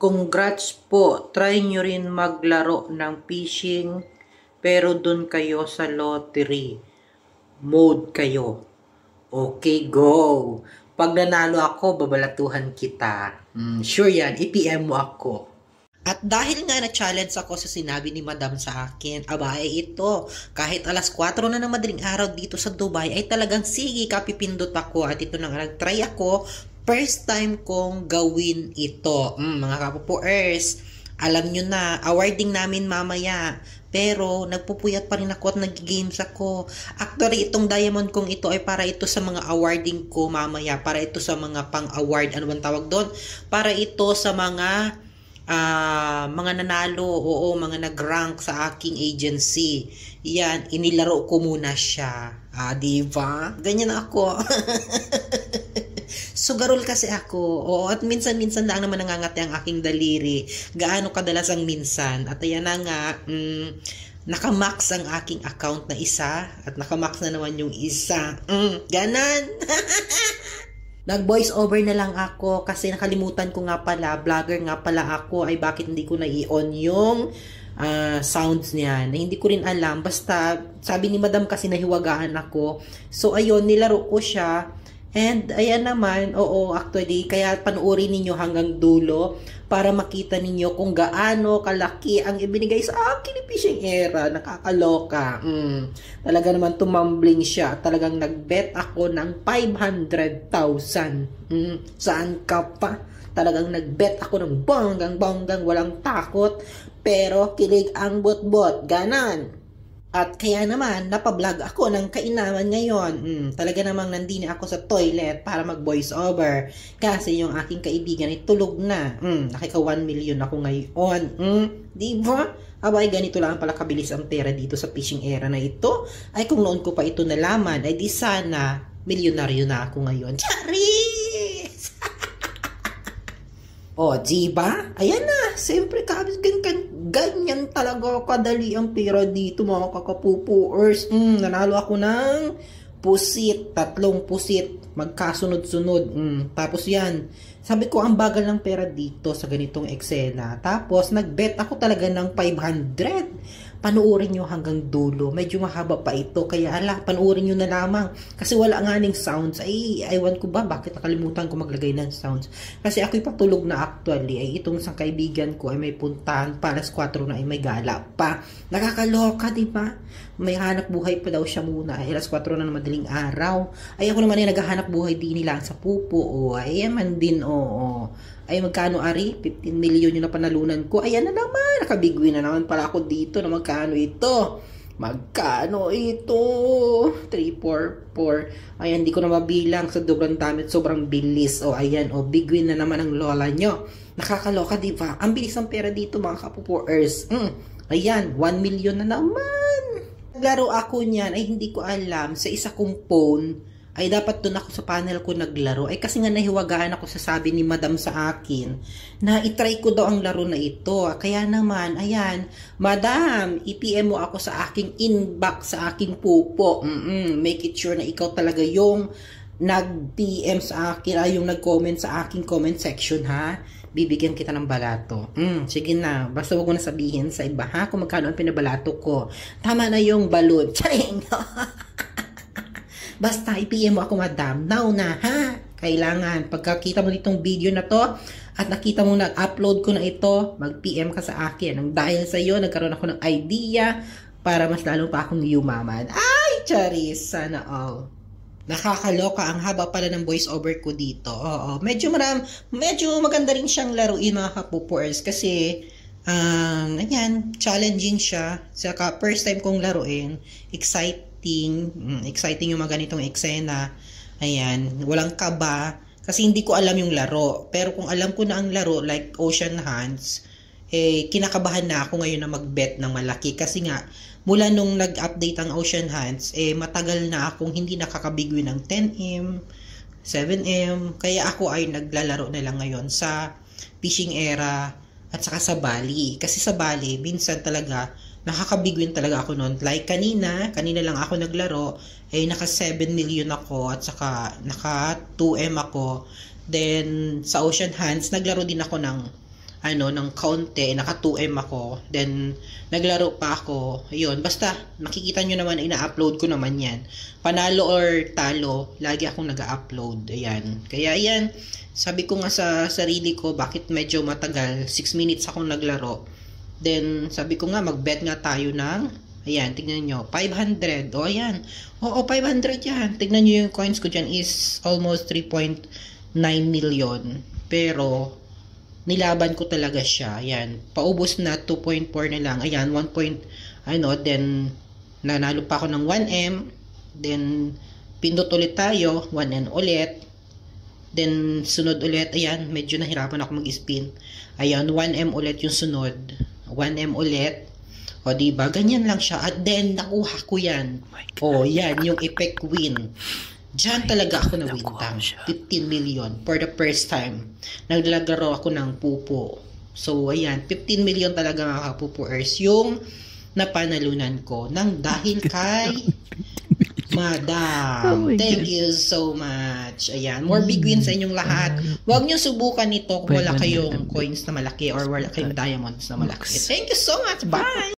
Congrats po, try nyo rin maglaro ng fishing pero dun kayo sa lottery mode kayo. Okay, go! Pag nanalo ako, babalatuhan kita. Sure yan, i-PM mo ako. At dahil nga na-challenge ako sa sinabi ni Madam sa akin, abay ito, kahit alas 4 na ng madaling araw dito sa Dubai, ay talagang sige, kapipindot ako. At ito na nga, nag-try ako. First time kong gawin ito. Mga kapupuers, alam nyo na, awarding namin mamaya. Pero, nagpupuyat pa rin ako at nag-games ako. Actually, itong diamond kong ito ay para ito sa mga awarding ko mamaya. Para ito sa mga pang-award. Ano bang tawag doon? Para ito sa mga nanalo, mga nag-rank sa aking agency. Yan, inilaro ko muna siya. Diba? Ganyan ako. Sugarol kasi ako. At minsan-minsan lang naman nangangati ang aking daliri. Gaano kadalas ang minsan. At ayan na nga, nakamax ang aking account na isa. At nakamax na naman yung isa. Ganon. Nag-voice over na lang ako kasi nakalimutan ko nga pala, vlogger nga pala ako, ay bakit hindi ko na i-on yung sounds niya, na hindi ko rin alam. Basta, sabi ni Madam kasi nahiwagaan ako. So, ayun, nilaro ko siya. And, ayan naman, actually, kaya panuorin ninyo hanggang dulo para makita ninyo kung gaano kalaki ang ibinigay sa akin ni Fishing Era. Nakakaloka. Talaga naman tumambling siya. Talagang nagbet ako ng 500,000. Saan ka pa? Talagang nagbet ako ng bonggang-bonggang, walang takot. Pero kilig ang bot-bot. Ganon. At kaya naman, napablog ako ng kainaman ngayon. Talaga namang nandini ako sa toilet para mag-voice over. Kasi yung aking kaibigan ay tulog na. Nakika 1 million ako ngayon. Diba? Abay, ganito lang pala kabilis ang pera dito sa Fishing Era na ito. Ay kung noon ko pa ito nalaman, ay di sana milyonaryo na ako ngayon. Charis! Diba? Ayan na. Siyempre, ganyan talaga kadali ang pera dito, mga kakapupuers. Nanalo ako ng pusit. 3 pusit. Magkasunod-sunod. Tapos yan. Sabi ko, ang bagal ng pera dito sa ganitong eksena. Tapos, nagbet ako talaga ng 500. Panuorin nyo hanggang dulo. Medyo mahaba pa ito. Kaya panuorin nyo na lamang. Kasi wala nga ning sounds. Ay, ewan ko ba, bakit nakalimutan ko maglagay ng sounds. Kasi ako'y patulog na actually. Ay, itong isang kaibigan ko ay may puntahan. Paras 4 na ay may gala pa. Nakakaloka, diba? May hanap buhay pa daw siya muna. Ay, alas 4 na ng madaling araw. Ay, ako naman ay naghahanap buhay din nila sa pupo. Ay, yaman din, Ay, magkano ari? 15 million yung napanalunan ko. Ayan na naman. Nakabigwi na naman pala ako dito na magkano ito. Magkano ito? 344. Ayan, hindi ko na mabilang sa sobrang dami at sobrang bilis. Ayan, bigwi na naman ang lola nyo. Nakakaloka, diba? Ang bilis ng pera dito, mga kapupuers. Ayan, 1 million na naman. Naglaro ako niyan. Ay, hindi ko alam. Sa isa kong phone, ay dapat doon ako sa panel ko naglaro. Ay kasi nga nahiwagaan ako sa sabi ni Madam sa akin na itry ko daw ang laro na ito. Kaya naman, ayan, Madam, i-PM mo ako sa aking inbox, sa aking pupo. Make it sure na ikaw talaga yung nag-PM sa akin, ay yung nag-comment sa aking comment section, ha? Bibigyan kita ng balato. Sige na, basta wag mo na sabihin sa iba, ha? Kung magkano ang pinabalato ko. Tama na yung balon. Charing! Basta, i-PM mo ako, Madam. Now na, ha? Kailangan, pagkakita mo nitong video na to, at nakita mo nag-upload ko na ito, mag-PM ka sa akin. Nang dahil sa iyo, nagkaroon ako ng idea para mas lalo pa akong yumaman. Ay, charis! Sana all. Nakakaloka, ang haba pala ng voice over ko dito. Medyo maganda rin siyang laruin, mga kapupuers, kasi ayan, challenging siya. Saka first time kong laruin, exciting yung mga ganitong eksena. Ayan, walang kaba kasi hindi ko alam yung laro. Pero kung alam ko na ang laro, like Ocean Hunts, kinakabahan na ako ngayon na magbet ng malaki kasi nga mula nung nag-update ang Ocean Hunts, matagal na akong hindi nakakabigwi ng 10M, 7M. Kaya ako ay naglalaro na lang ngayon sa Fishing Era at saka sa Bali. Kasi sa Bali, minsan talaga nakakabigwin talaga ako noon. Like kanina lang ako naglaro, naka 7 million ako at saka naka 2M ako. Then sa Ocean Hunts, naglaro din ako ng ng kaunti, naka 2M ako, then naglaro pa ako, ayun, basta nakikita nyo naman, ina-upload ko naman yan, panalo or talo, lagi akong nag-upload, ayan, kaya ayan, sabi ko nga sa sarili ko, bakit medyo matagal, 6 minutes akong naglaro, then sabi ko nga, mag-bet nga tayo ng, ayan, tignan nyo, 500, o ayan, oo, 500 yan, tignan nyo yung coins ko dyan is almost 3.9 million, pero nilaban ko talaga siya. Ayan. Paubos na 2.4 na lang. Ayan, 1 point, then nanalo pa ako ng 1M. Then, pindot ulit tayo. 1N ulit. Then, sunod ulit. Ayan, medyo nahirapan ako mag-spin. Ayan, 1M ulit yung sunod. 1M ulit. O, diba? Ganyan lang siya. At then, nakuha ko yan. O, yan, yung effect win. Diyan talaga ako na-wintang. 15 million for the first time. Naglagaro ako ng pupo. So, ayan, 15 million talaga mga kapupuers yung napanalunan ko nang dahil kay Madam. Thank you so much. Ayan, more big wins sa inyong lahat. Huwag niyo subukan ito kung wala kayong coins na malaki or wala kayong diamonds na malaki. Thank you so much. Bye!